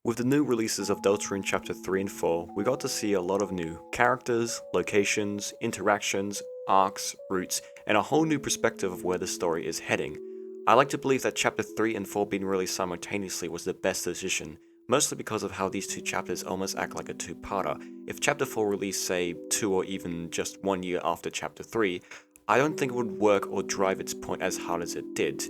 With the new releases of Deltarune Chapter 3 and 4, we got to see a lot of new characters, locations, interactions, arcs, routes, and a whole new perspective of where the story is heading. I like to believe that Chapter 3 and 4 being released simultaneously was the best decision, mostly because of how these two chapters almost act like a two-parter. If Chapter 4 released, say, 2 or even just 1 year after Chapter 3, I don't think it would work or drive its point as hard as it did.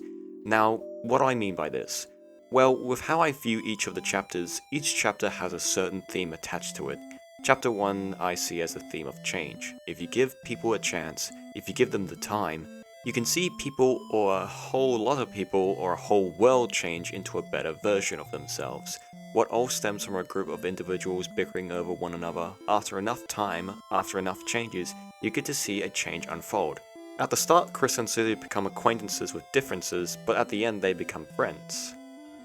Now, what do I mean by this? Well, with how I view each of the chapters, each chapter has a certain theme attached to it. Chapter 1 I see as a theme of change. If you give people a chance, if you give them the time, you can see people or a whole lot of people or a whole world change into a better version of themselves. What all stems from a group of individuals bickering over one another. After enough time, after enough changes, you get to see a change unfold. At the start, Chris and Susie become acquaintances with differences, but at the end they become friends.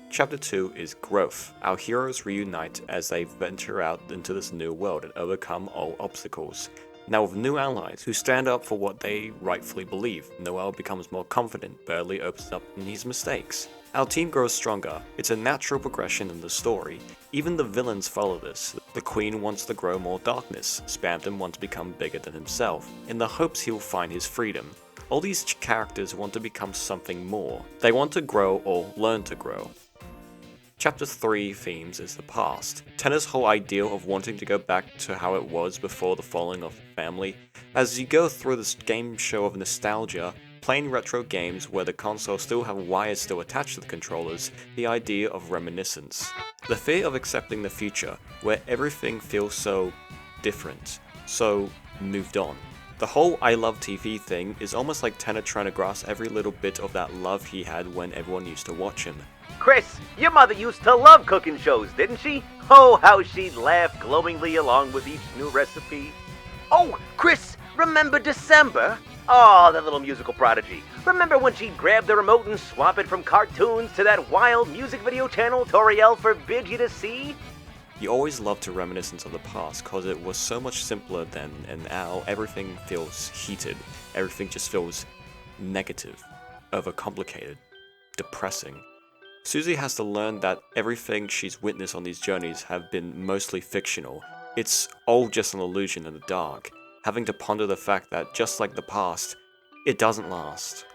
Chapter 2 is Growth. Our heroes reunite as they venture out into this new world and overcome all obstacles. Now with new allies who stand up for what they rightfully believe, Noel becomes more confident, Burley opens up in his mistakes. Our team grows stronger. It's a natural progression in the story. Even the villains follow this. The Queen wants to grow more darkness, Spamton wants to become bigger than himself, in the hopes he will find his freedom. All these characters want to become something more. They want to grow or learn to grow. Chapter 3 themes is the past. Tenna's whole ideal of wanting to go back to how it was before the falling of the family. As you go through this game show of nostalgia, playing retro games where the consoles still have wires still attached to the controllers, the idea of reminiscence. The fear of accepting the future, where everything feels so different, so moved on. The whole I love TV thing is almost like Tenna trying to grasp every little bit of that love he had when everyone used to watch him. Chris, your mother used to love cooking shows, didn't she? Oh, how she'd laugh glowingly along with each new recipe. Oh, Chris, remember December? Oh, that little musical prodigy. Remember when she'd grab the remote and swap it from cartoons to that wild music video channel Toriel forbid you to see? You always love to reminiscence of the past cause it was so much simpler then, and now everything feels heated. Everything just feels negative, overcomplicated, depressing. Susie has to learn that everything she's witnessed on these journeys have been mostly fictional. It's all just an illusion in the dark, having to ponder the fact that just like the past, it doesn't last.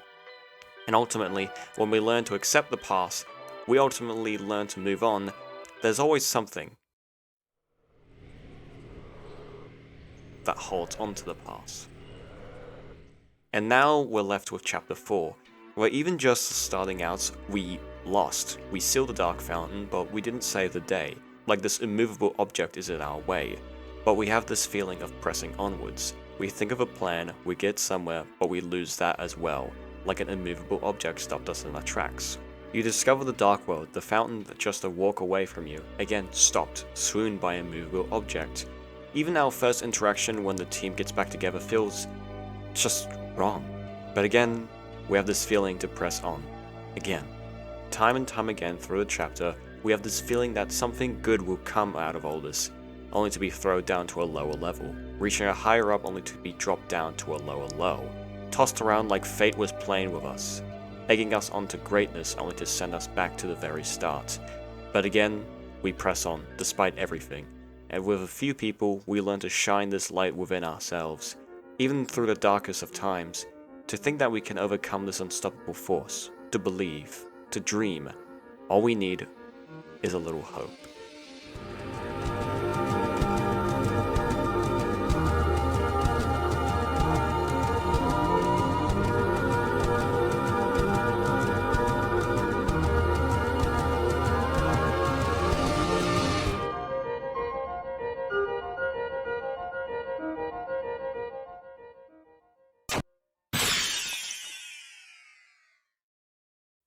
And ultimately, when we learn to accept the past, we ultimately learn to move on. There's always something that holds onto the past. And now we're left with Chapter 4, where even just starting out, we lost. We sealed the Dark Fountain, but we didn't save the day. Like this immovable object is in our way. But we have this feeling of pressing onwards. We think of a plan, we get somewhere, but we lose that as well. Like an immovable object stopped us in our tracks. You discover the Dark World, the fountain that just a walk away from you, again stopped, swooned by a immovable object. Even our first interaction when the team gets back together feels just wrong. But again, we have this feeling to press on. Again. Time and time again through the chapter, we have this feeling that something good will come out of all this, only to be thrown down to a lower level, reaching a higher up only to be dropped down to a lower low, tossed around like fate was playing with us, egging us onto greatness only to send us back to the very start. But again, we press on, despite everything, and with a few people, we learn to shine this light within ourselves, even through the darkest of times, to think that we can overcome this unstoppable force, to believe, to dream. All we need is a little hope.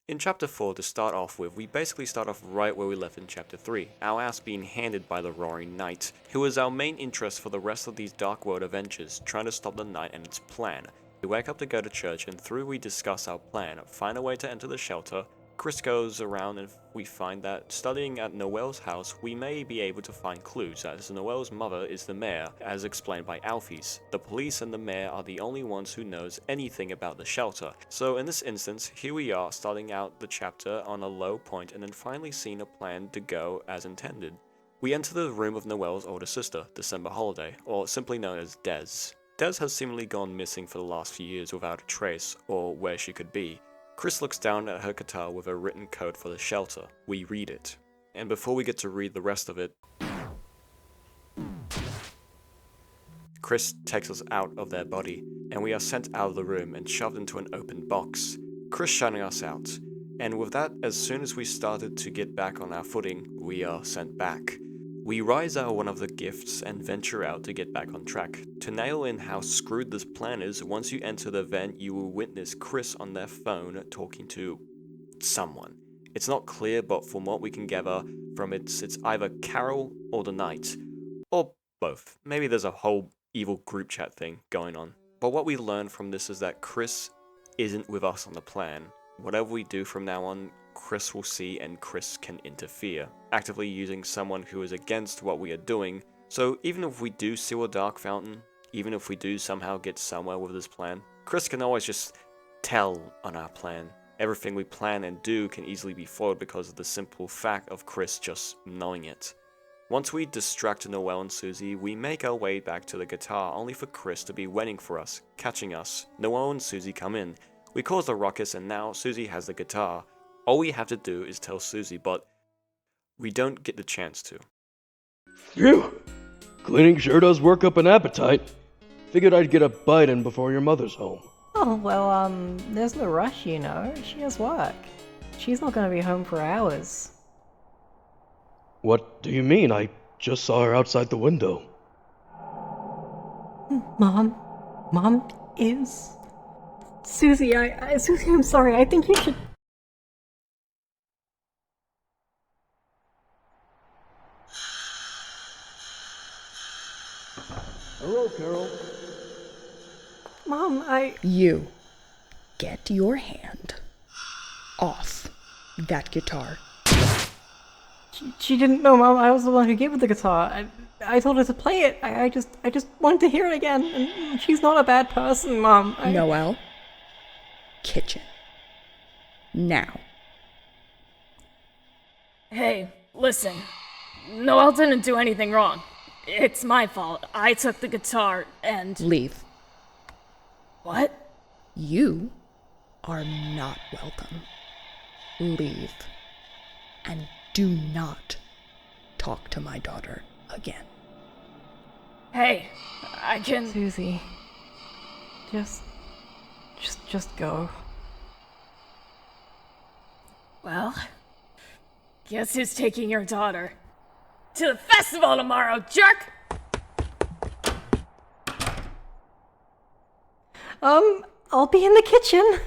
In Chapter 4, to start off with, we basically start off right where we left in Chapter 3, our ass being handed by the Roaring Knight, who is our main interest for the rest of these Dark World adventures, trying to stop the Knight and its plan. We wake up to go to church, and through we discuss our plan, find a way to enter the shelter, Chris goes around and we find that studying at Noelle's house, we may be able to find clues, as Noelle's mother is the mayor, as explained by Alfie's. The police and the mayor are the only ones who knows anything about the shelter. So in this instance, here we are starting out the chapter on a low point and then finally seeing a plan to go as intended. We enter the room of Noelle's older sister, December Holiday, or simply known as Des. Des has seemingly gone missing for the last few years without a trace, or where she could be. Chris looks down at her guitar with a written code for the shelter. We read it. And before we get to read the rest of it, Chris takes us out of their body, and we are sent out of the room and shoved into an open box. Chris shouting us out. And with that, as soon as we started to get back on our footing, we are sent back. We rise out of one of the gifts and venture out to get back on track. To nail in how screwed this plan is, once you enter the vent, you will witness Chris on their phone talking to someone. It's not clear, but from what we can gather from it, it's either Carol or the Knight. Or both. Maybe there's a whole evil group chat thing going on. But what we learn from this is that Chris isn't with us on the plan. Whatever we do from now on, Chris will see and Chris can interfere, actively using someone who is against what we are doing. So even if we do seal a dark fountain, even if we do somehow get somewhere with this plan, Chris can always just tell on our plan. Everything we plan and do can easily be foiled because of the simple fact of Chris just knowing it. Once we distract Noelle and Susie, we make our way back to the guitar, only for Chris to be waiting for us, catching us. Noelle and Susie come in. We cause a ruckus and now Susie has the guitar. All we have to do is tell Susie, but we don't get the chance to. Phew! Cleaning sure does work up an appetite. Figured I'd get a bite in before your mother's home. Oh, well, there's no rush, you know. She has work. She's not gonna be home for hours. What do you mean? I just saw her outside the window. Mom is... Susie, Susie, I'm sorry, I think you should... Hello, Carol. Mom, You get your hand off that guitar. She didn't know, Mom. I was the one who gave her the guitar. I told her to play it. I just wanted to hear it again. And she's not a bad person, Mom. Noelle, kitchen. Now. Hey, listen. Noelle didn't do anything wrong. It's my fault. I took the guitar and... Leave. What? You are not welcome. Leave. And do not talk to my daughter again. Hey, I can... Susie, just go. Well, guess who's taking your daughter? To the festival tomorrow, jerk! I'll be in the kitchen.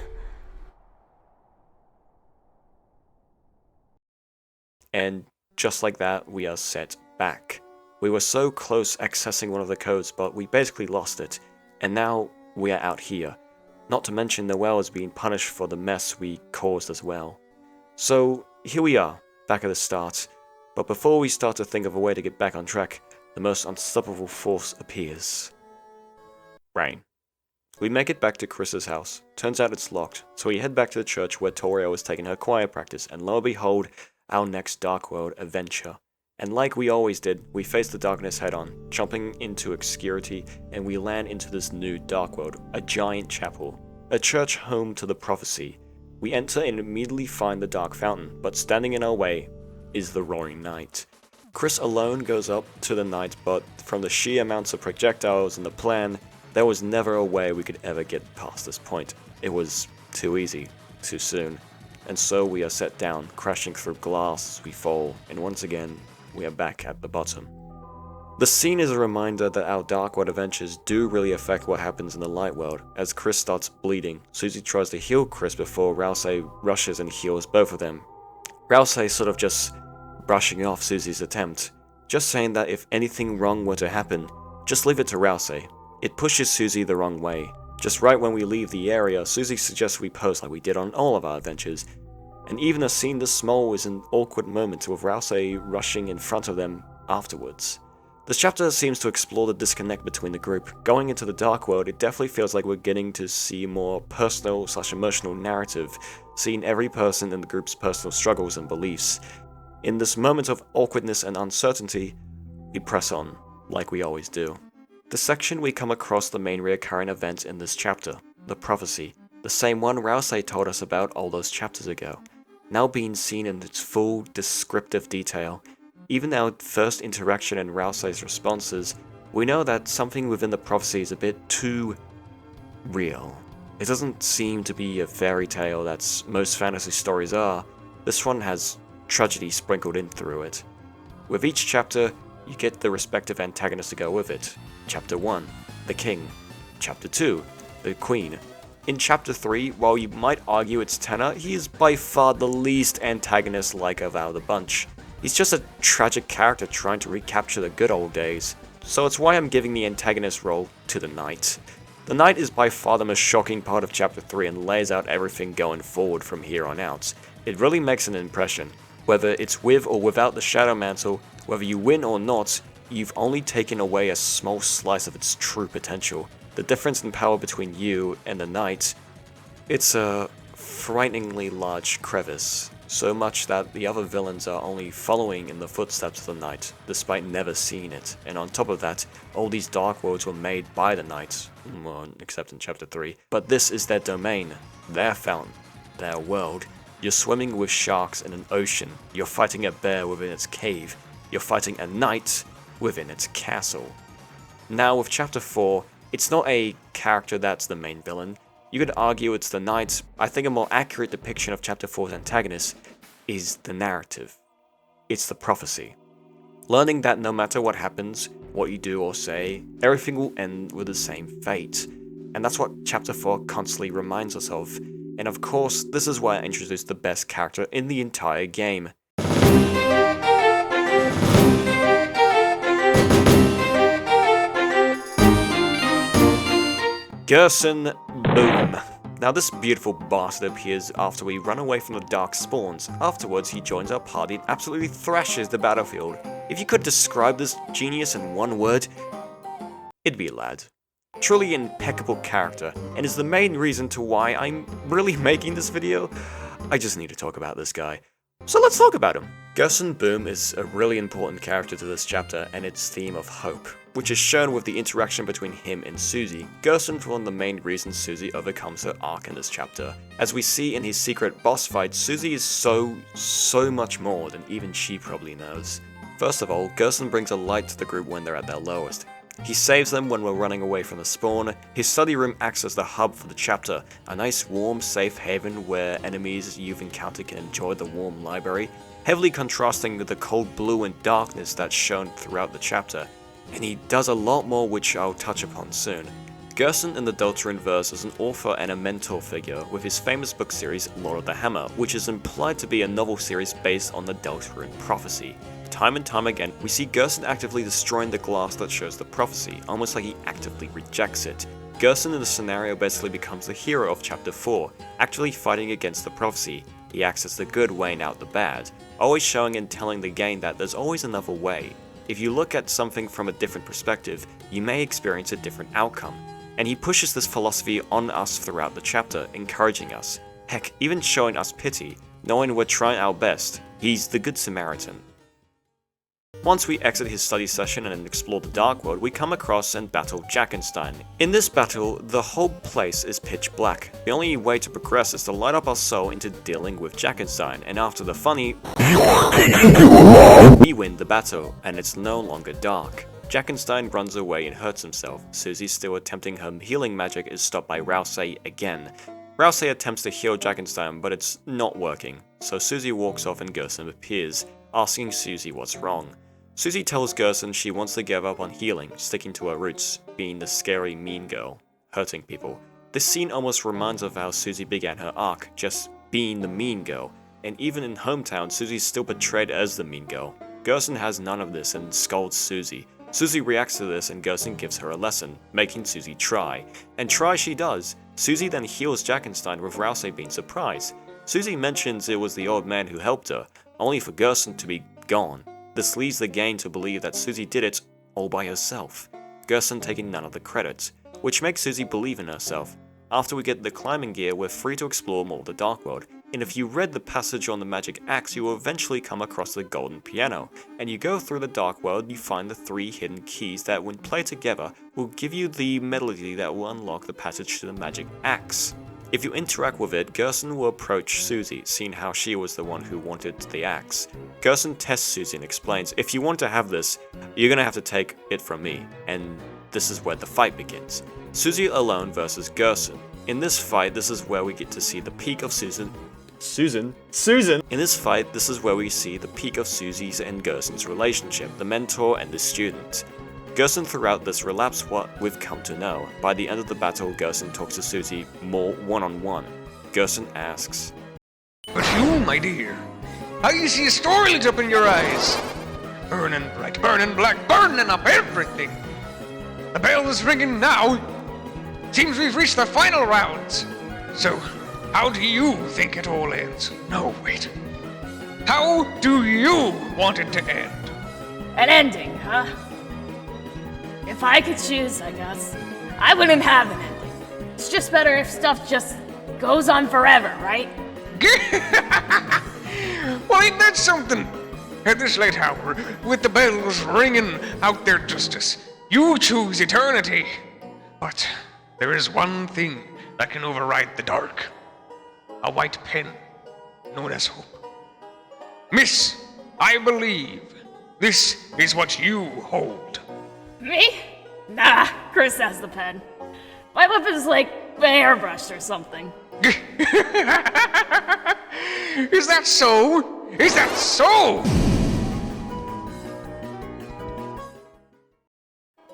And just like that, we are set back. We were so close accessing one of the codes, but we basically lost it. And now we are out here. Not to mention Noelle is being punished for the mess we caused as well. So here we are, back at the start. But before we start to think of a way to get back on track, the most unstoppable force appears. Rain. We make it back to Chris's house. Turns out it's locked, so we head back to the church where Torio is taking her choir practice, and lo and behold, our next Dark World adventure. And like we always did, we face the darkness head on, jumping into obscurity, and we land into this new Dark World, a giant chapel, a church home to the prophecy. We enter and immediately find the Dark Fountain, but standing in our way is the Roaring Knight. Chris alone goes up to the Knight, but from the sheer amounts of projectiles and the plan, there was never a way we could ever get past this point. It was too easy, too soon. And so we are set down, crashing through glass as we fall, and once again, we are back at the bottom. The scene is a reminder that our Dark World adventures do really affect what happens in the Light World. As Chris starts bleeding, Susie tries to heal Chris before Rouse rushes and heals both of them. Rouse sort of just brushing off Susie's attempt, just saying that if anything wrong were to happen, just leave it to Rouse. It pushes Susie the wrong way. Just right when we leave the area, Susie suggests we pose like we did on all of our adventures. And even a scene this small is an awkward moment with Rousey rushing in front of them afterwards. This chapter seems to explore the disconnect between the group. Going into the Dark World, it definitely feels like we're getting to see more personal/emotional narrative, seeing every person in the group's personal struggles and beliefs. In this moment of awkwardness and uncertainty, we press on, like we always do. This section we come across the main recurring event in this chapter, the prophecy, the same one Rousey told us about all those chapters ago, now being seen in its full, descriptive detail. Even our first interaction and Rousey's responses, we know that something within the prophecy is a bit too real. It doesn't seem to be a fairy tale that most fantasy stories are. This one has tragedy sprinkled in through it. With each chapter, you get the respective antagonists to go with it. Chapter 1, the king. Chapter 2, the queen. In Chapter 3, while you might argue it's Tenor, he is by far the least antagonist-like of our bunch. He's just a tragic character trying to recapture the good old days, so it's why I'm giving the antagonist role to the Knight. The Knight is by far the most shocking part of Chapter 3 and lays out everything going forward from here on out. It really makes an impression. Whether it's with or without the Shadow Mantle, whether you win or not, you've only taken away a small slice of its true potential. The difference in power between you and the Knight, it's a frighteningly large crevice. So much that the other villains are only following in the footsteps of the Knight, despite never seeing it. And on top of that, all these Dark Worlds were made by the Knights, well, except in Chapter 3. But this is their domain, their fountain, their world. You're swimming with sharks in an ocean, you're fighting a bear within its cave, you're fighting a knight within its castle. Now with Chapter 4, it's not a character that's the main villain. You could argue it's the Knight. I think a more accurate depiction of Chapter 4's antagonist is the narrative. It's the prophecy. Learning that no matter what happens, what you do or say, everything will end with the same fate. And that's what Chapter 4 constantly reminds us of. And of course, this is why I introduced the best character in the entire game. Gerson Boom. Now this beautiful bastard appears after we run away from the dark spawns. Afterwards he joins our party and absolutely thrashes the battlefield. If you could describe this genius in one word, it'd be lad. Truly impeccable character, and is the main reason to why I'm really making this video. I just need to talk about this guy. So let's talk about him. Gerson Boom is a really important character to this chapter and its theme of hope, which is shown with the interaction between him and Susie. Gerson's one of the main reasons Susie overcomes her arc in this chapter. As we see in his secret boss fight, Susie is so much more than even she probably knows. First of all, Gerson brings a light to the group when they're at their lowest. He saves them when we're running away from the spawn. His study room acts as the hub for the chapter, a nice warm, safe haven where enemies you've encountered can enjoy the warm library, heavily contrasting with the cold blue and darkness that's shown throughout the chapter. And he does a lot more, which I'll touch upon soon. Gerson in the Deltarune verse is an author and a mentor figure with his famous book series Lord of the Hammer, which is implied to be a novel series based on the Deltarune prophecy. Time and time again, we see Gerson actively destroying the glass that shows the prophecy, almost like he actively rejects it. Gerson in the scenario basically becomes the hero of Chapter 4, actively fighting against the prophecy. He acts as the good weighing out the bad, always showing and telling the game that there's always another way. If you look at something from a different perspective, you may experience a different outcome. And he pushes this philosophy on us throughout the chapter, encouraging us. Heck, even showing us pity, knowing we're trying our best. He's the Good Samaritan. Once we exit his study session and explore the Dark World, we come across and battle Jackenstein. In this battle, the whole place is pitch black. The only way to progress is to light up our soul into dealing with Jackenstein, and after the funny we win the battle, and it's no longer dark. Jackenstein runs away and hurts himself. Susie, still attempting her healing magic, is stopped by Rousey again. Rousey attempts to heal Jackenstein, but it's not working, so Susie walks off and Gerson appears, asking Susie what's wrong. Susie tells Gerson she wants to give up on healing, sticking to her roots, being the scary mean girl, hurting people. This scene almost reminds of how Susie began her arc, just being the mean girl, and even in Hometown, Susie's still portrayed as the mean girl. Gerson has none of this and scolds Susie. Susie reacts to this and Gerson gives her a lesson, making Susie try. And try she does. Susie then heals Jackenstein with Rousey being surprised. Susie mentions it was the old man who helped her, only for Gerson to be gone. This leads the gang to believe that Susie did it all by herself, Gerson taking none of the credit, which makes Susie believe in herself. After we get the climbing gear, we're free to explore more of the Dark World, and if you read the passage on the magic axe, you will eventually come across the golden piano, and you go through the Dark World, you find the 3 hidden keys that when played together will give you the melody that will unlock the passage to the magic axe. If you interact with it, Gerson will approach Susie, seeing how she was the one who wanted the axe. Gerson tests Susie and explains, if you want to have this, you're gonna have to take it from me, and this is where the fight begins. Susie alone versus Gerson. In this fight, this is where we get to see the peak of Susan. In this fight, this is where we see the peak of Susie's and Gerson's relationship, the mentor and the student. Gerson throughout this relapse what we've come to know. By the end of the battle, Gerson talks to Susie more one-on-one. Gerson asks, "But you, my dear, I see a story lit up in your eyes. Burning bright, burning black, burning up everything. The bell is ringing now. Seems we've reached the final rounds. So, how do you think it all ends? No, wait. How do you want it to end?" An ending, huh? If I could choose, I guess, I wouldn't have an ending. It's just better if stuff just goes on forever, right? Well, ain't that something? At this late hour, with the bells ringing out their justice, you choose eternity. But there is one thing that can override the dark. A white pen, known as hope. Miss, I believe this is what you hold. Me? Nah, Chris has the pen. My weapon's like airbrushed or something. Is that so? Is that so?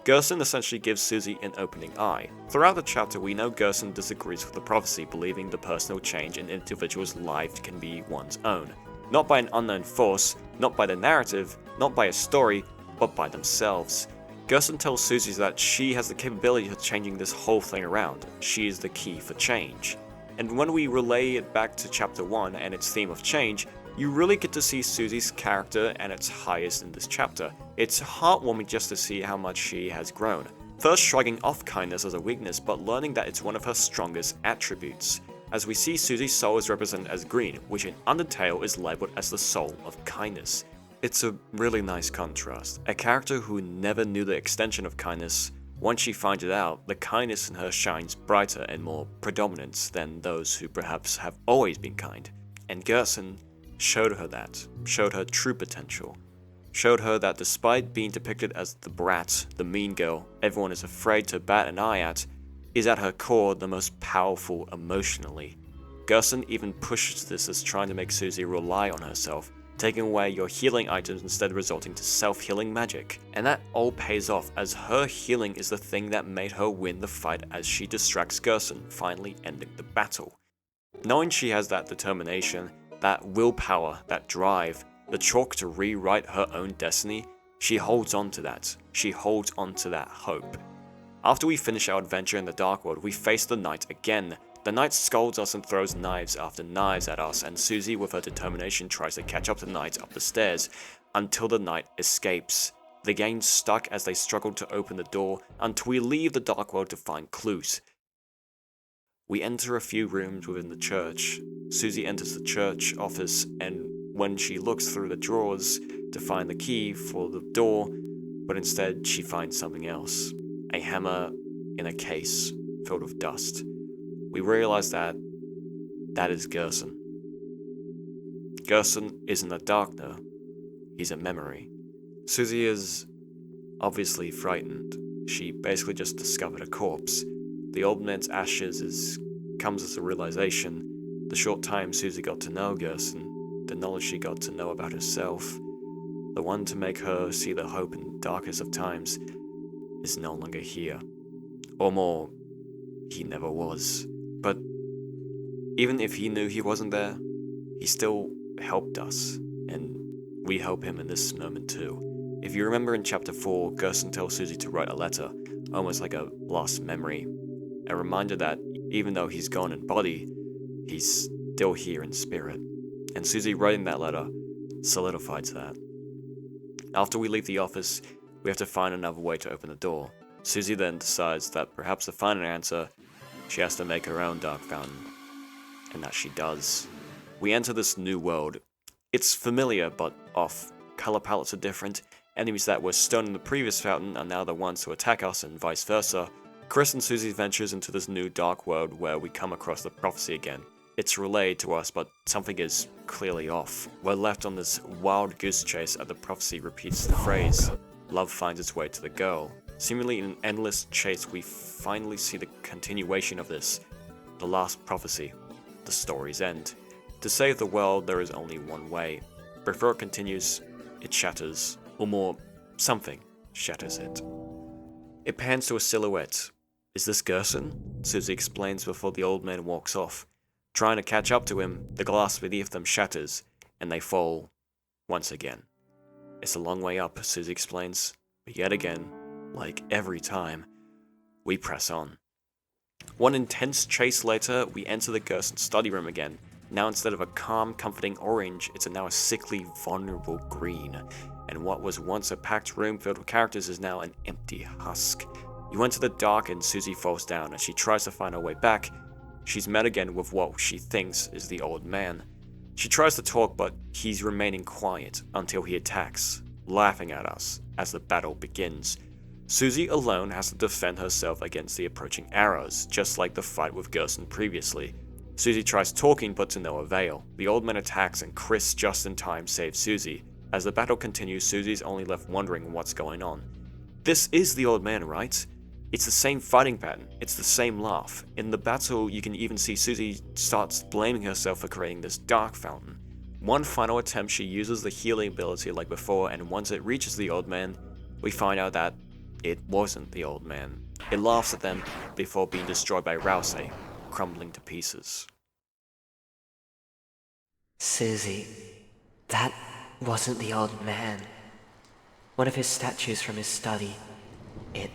Gerson essentially gives Susie an opening eye. Throughout the chapter, we know Gerson disagrees with the prophecy, believing the personal change in an individual's life can be one's own. Not by an unknown force, not by the narrative, not by a story, but by themselves. Gerson tells Susie that she has the capability of changing this whole thing around. She is the key for change. And when we relay it back to chapter 1 and its theme of change, you really get to see Susie's character at its highest in this chapter. It's heartwarming just to see how much she has grown. First shrugging off kindness as a weakness, but learning that it's one of her strongest attributes. As we see Susie's soul is represented as green, which in Undertale is labeled as the soul of kindness. It's a really nice contrast. A character who never knew the extension of kindness, once she finds it out, the kindness in her shines brighter and more predominant than those who perhaps have always been kind. And Gerson showed her that, showed her true potential, showed her that despite being depicted as the brat, the mean girl everyone is afraid to bat an eye at, is at her core the most powerful emotionally. Gerson even pushes this as trying to make Susie rely on herself, taking away your healing items instead resulting to self-healing magic. And that all pays off as her healing is the thing that made her win the fight as she distracts Gerson, finally ending the battle. Knowing she has that determination, that willpower, that drive, the chalk to rewrite her own destiny, she holds on to that. She holds on to that hope. After we finish our adventure in the Dark World, we face the knight again. The knight scolds us and throws knives after knives at us, and Susie with her determination tries to catch up the knight up the stairs, until the knight escapes. The gang stuck as they struggle to open the door, until we leave the Dark World to find clues. We enter a few rooms within the church. Susie enters the church office, and when she looks through the drawers to find the key for the door, but instead she finds something else. A hammer in a case filled with dust. We realize that is Gerson. Gerson isn't a darkner, he's a memory. Susie is obviously frightened. She basically just discovered a corpse. The old man's ashes comes as a realization. The short time Susie got to know Gerson, the knowledge she got to know about herself, the one to make her see the hope in the darkest of times, is no longer here. Or more, he never was. But even if he knew he wasn't there, he still helped us, and we help him in this moment too. If you remember in chapter 4, Gerson tells Susie to write a letter, almost like a lost memory. A reminder that even though he's gone in body, he's still here in spirit. And Susie writing that letter solidifies that. After we leave the office, we have to find another way to open the door. Susie then decides that perhaps to find an answer, she has to make her own dark fountain. And that she does. We enter this new world. It's familiar, but off. Color palettes are different. Enemies that were stoned in the previous fountain are now the ones who attack us, and vice versa. Chris and Susie ventures into this new dark world where we come across the prophecy again. It's relayed to us, but something is clearly off. We're left on this wild goose chase as the prophecy repeats the phrase, "Love finds its way to the girl." Seemingly in an endless chase, we finally see the continuation of this, the last prophecy, the story's end. To save the world, there is only one way. Before it continues, it shatters, or more, something shatters it. It pans to a silhouette. Is this Gerson? Susie explains before the old man walks off. Trying to catch up to him, the glass beneath them shatters, and they fall once again. It's a long way up, Susie explains, but yet again, like every time, we press on. One intense chase later, we enter the Gerson study room again. Now instead of a calm, comforting orange, it's now a sickly, vulnerable green. And what was once a packed room filled with characters is now an empty husk. You enter the dark and Susie falls down. As she tries to find her way back, she's met again with what she thinks is the old man. She tries to talk, but he's remaining quiet until he attacks, laughing at us as the battle begins. Susie alone has to defend herself against the approaching arrows, just like the fight with Gerson previously. Susie tries talking, but to no avail. The old man attacks and Chris just in time saves Susie. As the battle continues, Susie's only left wondering what's going on. This is the old man, right? It's the same fighting pattern, it's the same laugh. In the battle, you can even see Susie starts blaming herself for creating this dark fountain. One final attempt, she uses the healing ability like before, and once it reaches the old man, we find out that it wasn't the old man. It laughs at them before being destroyed by Rousey, crumbling to pieces. Susie, that wasn't the old man. One of his statues from his study. It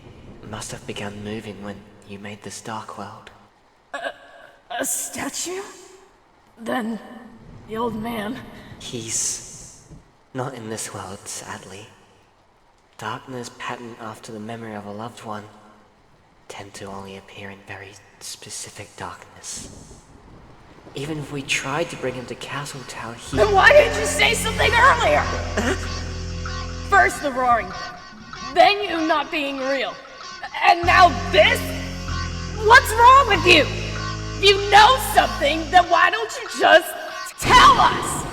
must have begun moving when you made this dark world. A statue? Then, the old man. He's not in this world, sadly. Darkness patterned after the memory of a loved one tend to only appear in very specific darkness. Even if we tried to bring him to Castletown, he... Then why didn't you say something earlier? First the roaring, then you not being real, and now this? What's wrong with you? If you know something, then why don't you just tell us?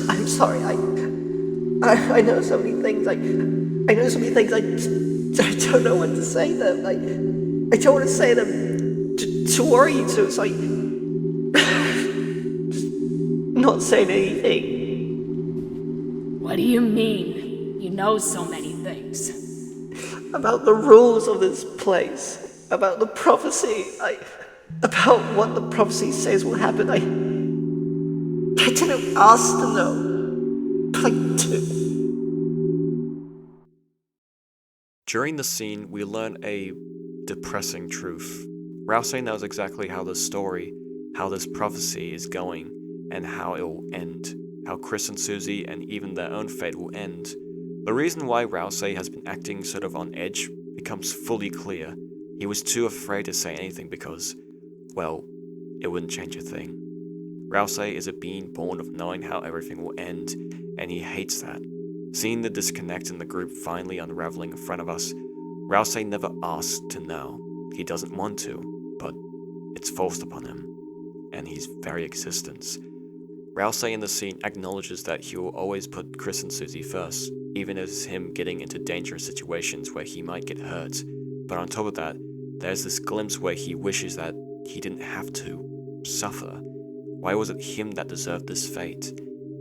I'm sorry. I know so many things. I know so many things. I don't know what to say them. I don't want to say them to worry you too. So just not saying anything. What do you mean? You know so many things. About the rules of this place. About the prophecy. About what the prophecy says will happen. I didn't ask to know, but I do. During the scene, we learn a depressing truth. Rousey knows exactly how this story, how this prophecy is going, and how it will end. How Chris and Susie and even their own fate will end. The reason why Rousey has been acting sort of on edge becomes fully clear. He was too afraid to say anything because, well, it wouldn't change a thing. Rousey is a being born of knowing how everything will end, and he hates that. Seeing the disconnect in the group finally unraveling in front of us, Rousey never asked to know. He doesn't want to, but it's forced upon him, and his very existence. Rousey in the scene acknowledges that he will always put Chris and Susie first, even as him getting into dangerous situations where he might get hurt. But on top of that, there's this glimpse where he wishes that he didn't have to suffer. Why was it him that deserved this fate?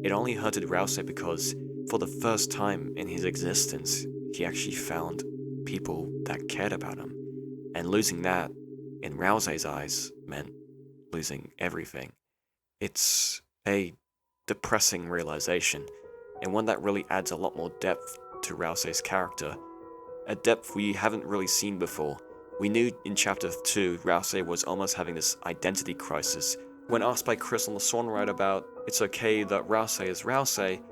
It only hurted Rousey because, for the first time in his existence, he actually found people that cared about him. And losing that, in Rousey's eyes, meant losing everything. It's a depressing realization, and one that really adds a lot more depth to Rousey's character. a depth we haven't really seen before. We knew in Chapter 2 Rousey was almost having this identity crisis. When asked by Chris on the Swan Ride about it's okay that Rousey is Rousey,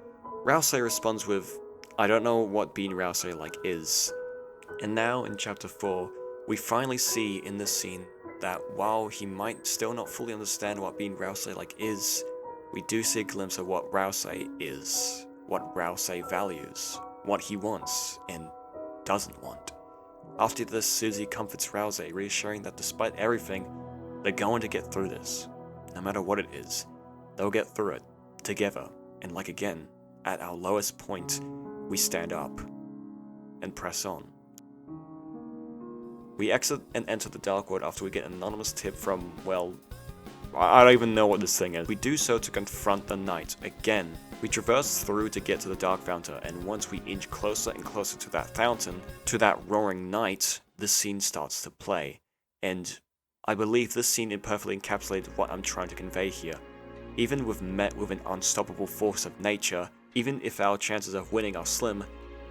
Rousey responds with, I don't know what being Rousey like is. And now in Chapter 4, we finally see in this scene that while he might still not fully understand what being Rousey like is, we do see a glimpse of what Rousey is, what Rousey values, what he wants and doesn't want. After this, Susie comforts Rousey, reassuring that despite everything, they're going to get through this. No matter what it is, they'll get through it, together, and like again, at our lowest point, we stand up and press on. We exit and enter the Dark World after we get an anonymous tip from, well, I don't even know what this thing is. We do so to confront the Knight again. We traverse through to get to the Dark Fountain, and once we inch closer and closer to that fountain, to that roaring night, the scene starts to play. And I believe this scene perfectly encapsulates what I'm trying to convey here. Even with met with an unstoppable force of nature, even if our chances of winning are slim,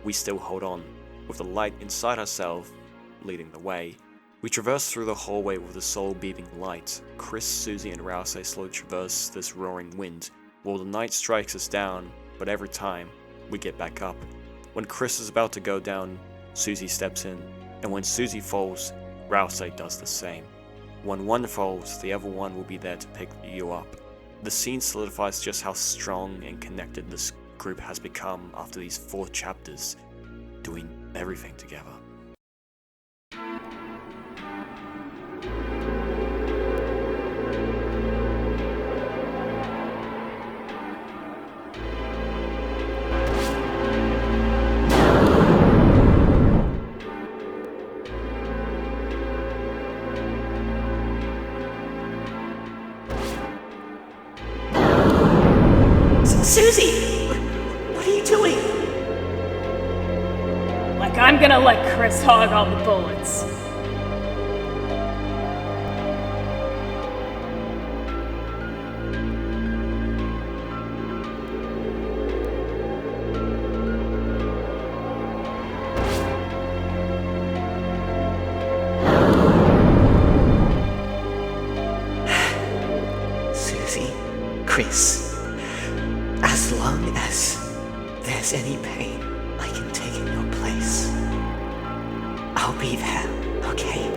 we still hold on, with the light inside ourselves leading the way. We traverse through the hallway with the soul beaming light. Chris, Susie, and Rousey slowly traverse this roaring wind, while the night strikes us down, but every time, we get back up. When Chris is about to go down, Susie steps in, and when Susie falls, Rousey does the same. When one falls, the other one will be there to pick you up. The scene solidifies just how strong and connected this group has become after these 4 chapters, doing everything together. Susie! What are you doing? Like I'm gonna let Chris hog all the bullets. Susie, Chris. As long as there's any pain I can take in your place, I'll be there, okay?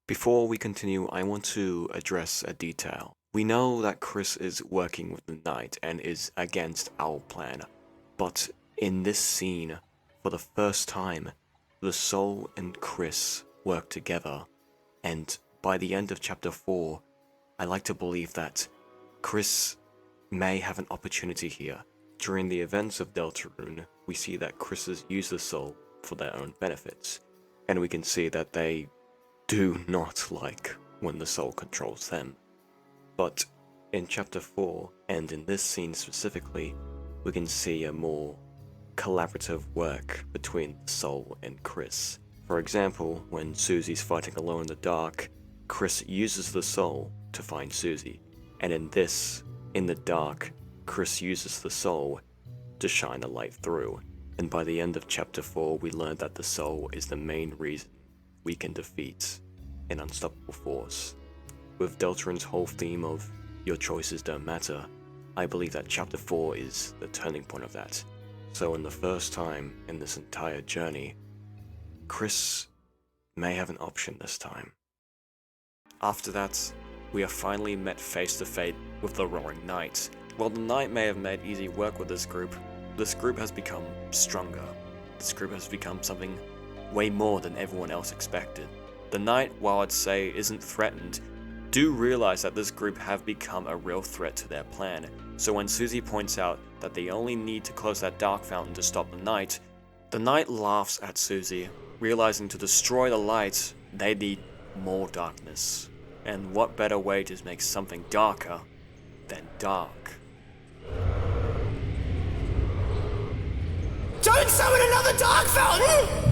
Before we continue, I want to address a detail. We know that Chris is working with the Knight and is against our plan, but in this scene, for the first time, the Soul and Chris work together, and by the end of Chapter 4, I like to believe that Chris may have an opportunity here. During the events of Deltarune, we see that Chris's use the Soul for their own benefits, and we can see that they do not like when the Soul controls them. But in Chapter 4, and in this scene specifically, we can see a more collaborative work between the Soul and Chris. For example, when Susie's fighting alone in the dark, Chris uses the Soul to find Susie. And in this, in the dark, Chris uses the Soul to shine a light through. And by the end of Chapter 4, we learn that the Soul is the main reason we can defeat an unstoppable force. With Deltarune's whole theme of your choices don't matter, I believe that Chapter 4 is the turning point of that. So in the first time in this entire journey, Chris may have an option this time. After that, we are finally met face to face with the Roaring Knight. While the Knight may have made easy work with this group has become stronger. This group has become something way more than everyone else expected. The Knight, while I'd say isn't threatened, do realize that this group have become a real threat to their plan. So when Susie points out that they only need to close that dark fountain to stop the Knight laughs at Susie, realizing to destroy the light, they need more darkness. And what better way to make something darker than dark? Don't summon another dark fountain!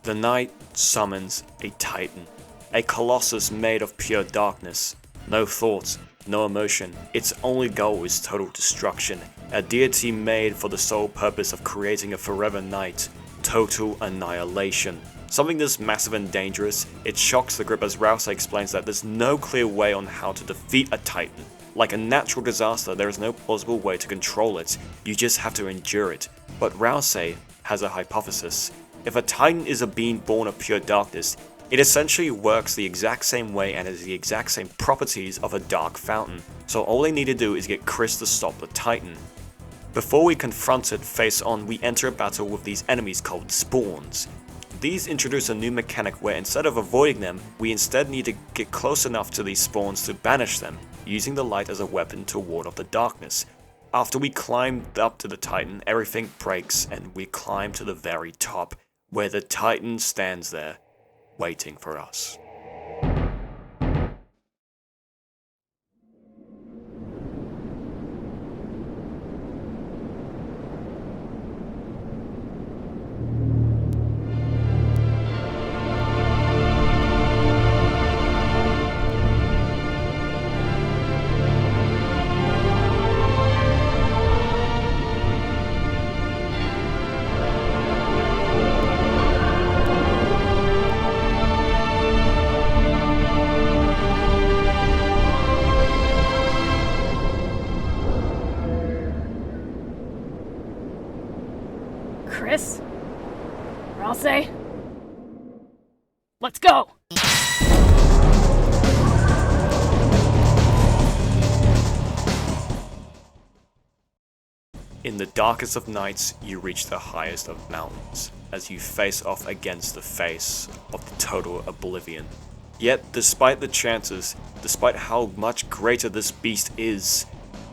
The night summons a titan, a colossus made of pure darkness. No thoughts, no emotion, its only goal is total destruction, a deity made for the sole purpose of creating a forever night, total annihilation. Something this massive and dangerous, it shocks the group as Rousey explains that there's no clear way on how to defeat a titan. Like a natural disaster, there is no plausible way to control it, you just have to endure it. But Rousey has a hypothesis. If a titan is a being born of pure darkness, it essentially works the exact same way and has the exact same properties of a dark fountain, so all they need to do is get Chris to stop the titan. Before we confront it face on, we enter a battle with these enemies called spawns. These introduce a new mechanic where instead of avoiding them, we instead need to get close enough to these spawns to banish them, using the light as a weapon to ward off the darkness. After we climb up to the titan, everything breaks and we climb to the very top, where the titan stands there, waiting for us. Chris? Rousey? Let's go! In the darkest of nights, you reach the highest of mountains, as you face off against the face of the total oblivion. Yet, despite the chances, despite how much greater this beast is,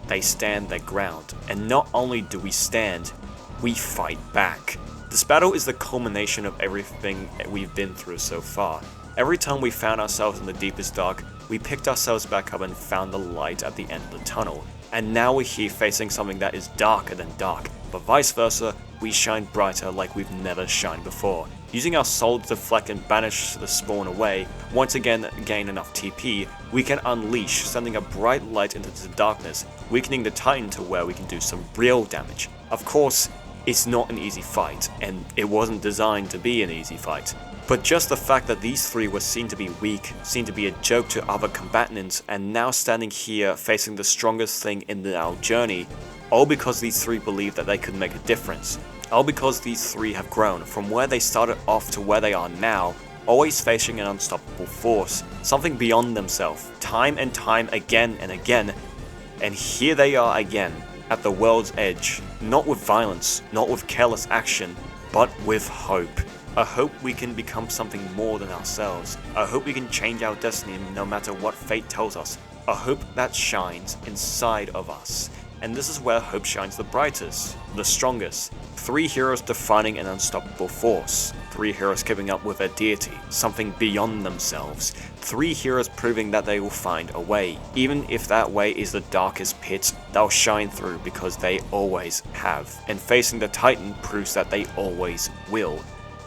they stand their ground, and not only do we stand, we fight back. This battle is the culmination of everything we've been through so far. Every time we found ourselves in the deepest dark, we picked ourselves back up and found the light at the end of the tunnel. And now we're here facing something that is darker than dark, but vice versa, we shine brighter like we've never shined before. Using our soul to deflect and banish the spawn away, once again gain enough TP, we can unleash, sending a bright light into the darkness, weakening the Titan to where we can do some real damage. Of course, it's not an easy fight, and it wasn't designed to be an easy fight. But just the fact that these three were seen to be weak, seen to be a joke to other combatants, and now standing here facing the strongest thing in our journey, all because these three believed that they could make a difference. All because these three have grown from where they started off to where they are now, always facing an unstoppable force, something beyond themselves, time and time again and again. And here they are again, at the world's edge, not with violence, not with careless action, but with hope. A hope we can become something more than ourselves. A hope we can change our destiny no matter what fate tells us. A hope that shines inside of us. And this is where hope shines the brightest, the strongest. Three heroes defining an unstoppable force. Three heroes keeping up with their deity, something beyond themselves. Three heroes proving that they will find a way. Even if that way is the darkest pit, they'll shine through because they always have. And facing the Titan proves that they always will.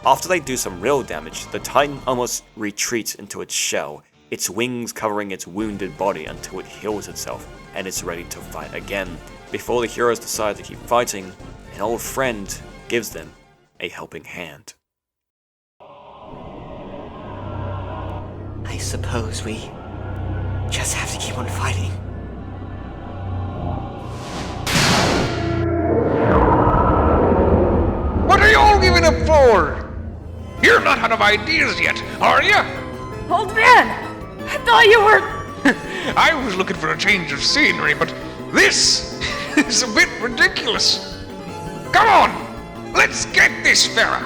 After they do some real damage, the Titan almost retreats into its shell, its wings covering its wounded body until it heals itself and it's ready to fight again. Before the heroes decide to keep fighting, an old friend gives them a helping hand. I suppose we just have to keep on fighting. What are you all giving up for? You're not out of ideas yet, are you? Old man! I thought you were... I was looking for a change of scenery, but this is a bit ridiculous. Come on, let's get this fella.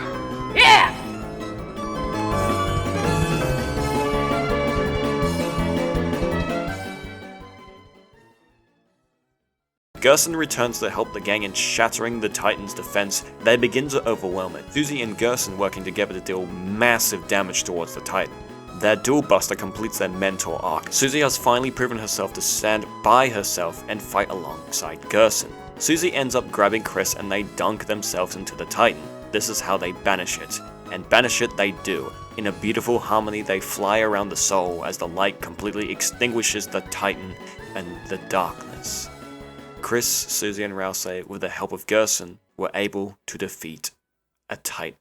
Yeah! Gerson returns to help the gang in shattering the Titan's defense. They begin to overwhelm it, Susie and Gerson working together to deal massive damage towards the Titan. Their dual buster completes their mentor arc. Susie has finally proven herself to stand by herself and fight alongside Gerson. Susie ends up grabbing Chris and they dunk themselves into the Titan. This is how they banish it. And banish it they do. In a beautiful harmony they fly around the soul as the light completely extinguishes the Titan and the darkness. Chris, Susie and Rousey, with the help of Gerson, were able to defeat a Titan.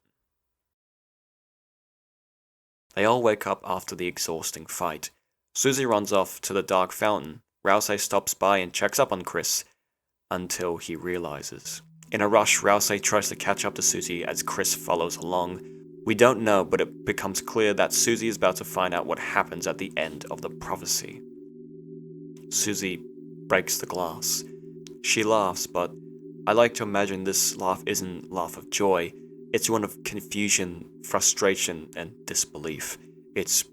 They all wake up after the exhausting fight. Susie runs off to the dark fountain. Rousey stops by and checks up on Chris until he realizes. In a rush, Rousey tries to catch up to Susie as Chris follows along. We don't know, but it becomes clear that Susie is about to find out what happens at the end of the prophecy. Susie breaks the glass. She laughs, but I like to imagine this laugh isn't a laugh of joy. It's one of confusion, frustration, and disbelief. It's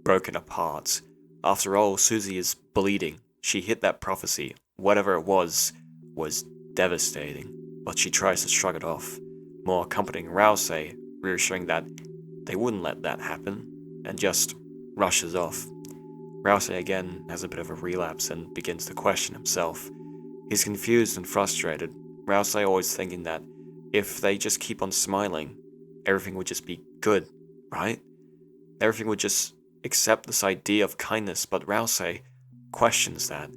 broken apart. After all, Susie is bleeding. She hit that prophecy. Whatever it was devastating. But she tries to shrug it off, more accompanying Rousey, reassuring that they wouldn't let that happen, and just rushes off. Rousey again has a bit of a relapse and begins to question himself. He's confused and frustrated. Rousey always thinking that if they just keep on smiling, everything would just be good, right? Everything would just accept this idea of kindness, but Rousey questions that.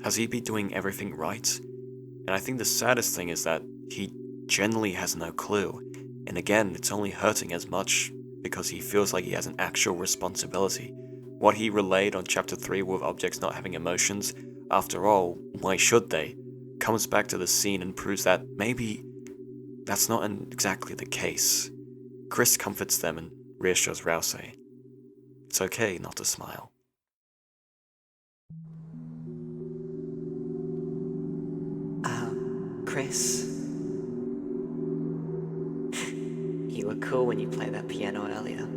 Has he been doing everything right? And I think the saddest thing is that he generally has no clue. And again, it's only hurting as much because he feels like he has an actual responsibility. What he relayed on chapter 3 with objects not having emotions, after all, why should they? Comes back to the scene and proves that maybe that's not exactly the case. Chris comforts them and reassures Rousey. It's okay not to smile. Chris. You were cool when you played that piano earlier.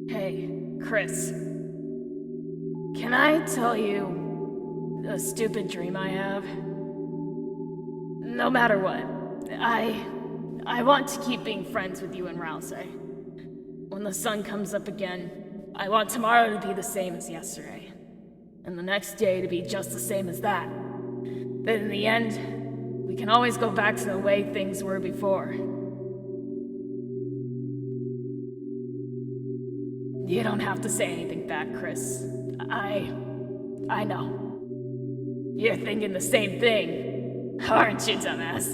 Hey, Chris. Can I tell you a stupid dream I have? No matter what, I want to keep being friends with you and Rousey. When the sun comes up again, I want tomorrow to be the same as yesterday. And the next day to be just the same as that. Then in the end, we can always go back to the way things were before. You don't have to say anything back, Chris. I know. You're thinking the same thing, aren't you, dumbass?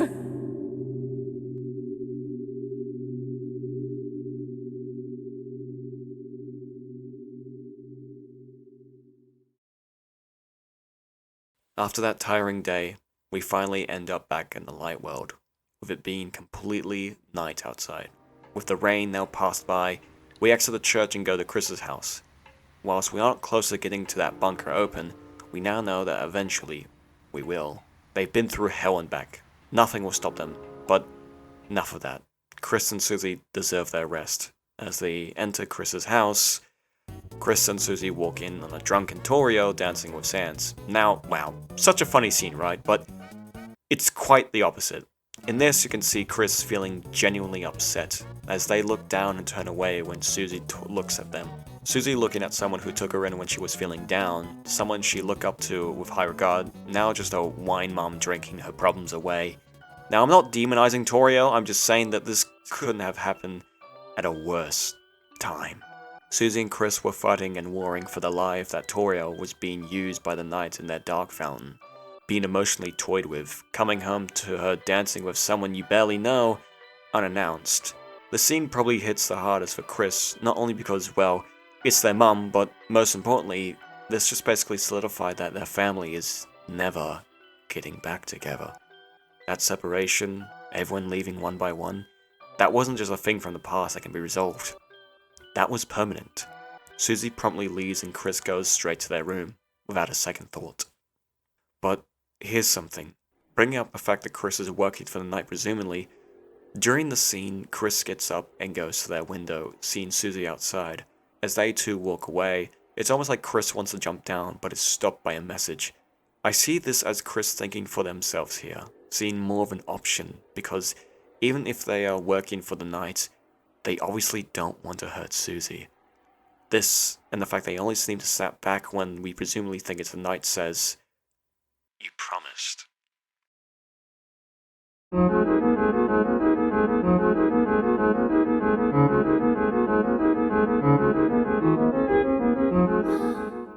After that tiring day, we finally end up back in the light world, with it being completely night outside. With the rain now passed by, we exit the church and go to Chris's house. Whilst we aren't close to getting to that bunker open, we now know that eventually we will. They've been through hell and back. Nothing will stop them, but enough of that. Chris and Susie deserve their rest. As they enter Chris's house, Chris and Susie walk in on a drunken Torio dancing with Sans. Now, wow, such a funny scene, right? But it's quite the opposite. In this, you can see Chris feeling genuinely upset, as they look down and turn away when Susie looks at them. Susie looking at someone who took her in when she was feeling down, someone she looked up to with high regard, now just a wine mom drinking her problems away. Now, I'm not demonizing Torio, I'm just saying that this couldn't have happened at a worse time. Susie and Chris were fighting and warring for the life that Torio was being used by the knights in their dark fountain. being emotionally toyed with, coming home to her dancing with someone you barely know, unannounced. The scene probably hits the hardest for Chris, not only because, well, it's their mum, but most importantly, this just basically solidified that their family is never getting back together. That separation, everyone leaving one by one, that wasn't just a thing from the past that can be resolved. That was permanent. Susie promptly leaves and Chris goes straight to their room, without a second thought. But here's something. Bringing up the fact that Chris is working for the night presumably, during the scene, Chris gets up and goes to their window, seeing Susie outside. As they two walk away, it's almost like Chris wants to jump down, but is stopped by a message. I see this as Chris thinking for themselves here, seeing more of an option, because even if they are working for the night, they obviously don't want to hurt Susie. This, and the fact they only seem to snap back when we presumably think it's the night, says, "You promised."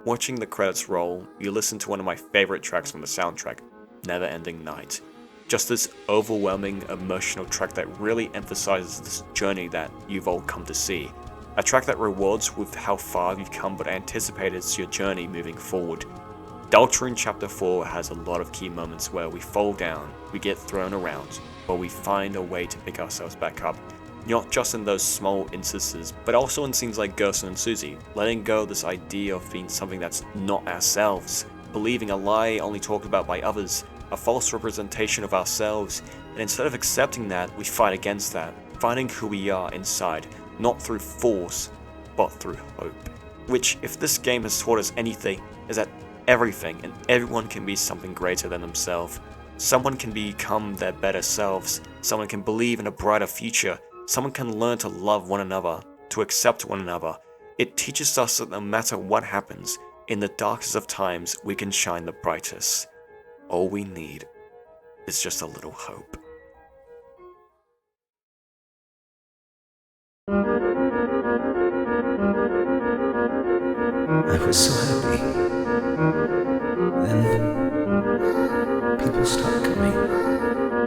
Watching the credits roll, you listen to one of my favorite tracks from the soundtrack, Never Ending Night. Just this overwhelming, emotional track that really emphasizes this journey that you've all come to see. A track that rewards with how far you've come but anticipates your journey moving forward. Deltarune Chapter 4 has a lot of key moments where we fall down, we get thrown around, but we find a way to pick ourselves back up. Not just in those small instances, but also in scenes like Gerson and Susie, letting go of this idea of being something that's not ourselves, believing a lie only talked about by others, a false representation of ourselves, and instead of accepting that, we fight against that, finding who we are inside, not through force, but through hope. Which, if this game has taught us anything, is that everything and everyone can be something greater than themselves. Someone can become their better selves, someone can believe in a brighter future, someone can learn to love one another, to accept one another. It teaches us that no matter what happens, in the darkest of times we can shine the brightest. All we need is just a little hope. I was so happy. Then people stopped coming.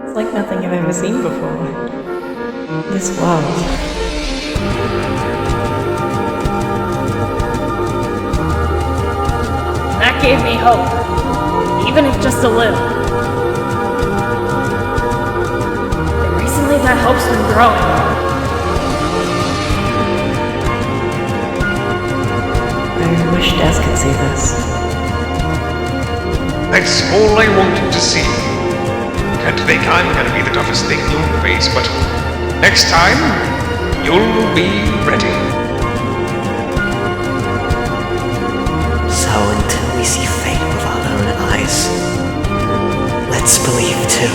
It's like nothing I've ever seen before. This world. That gave me hope, even if just a little. And recently that hope's been growing. I wish Des could see this. That's all I wanted to see. Can't think I'm gonna be the toughest thing you'll face, but next time, you'll be ready. So until we see fate with our own eyes, let's believe too.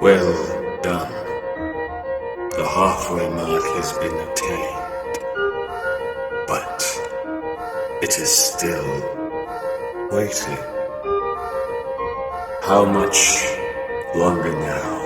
Well done. The halfway mark has been attained. But it is still waiting. How much longer now?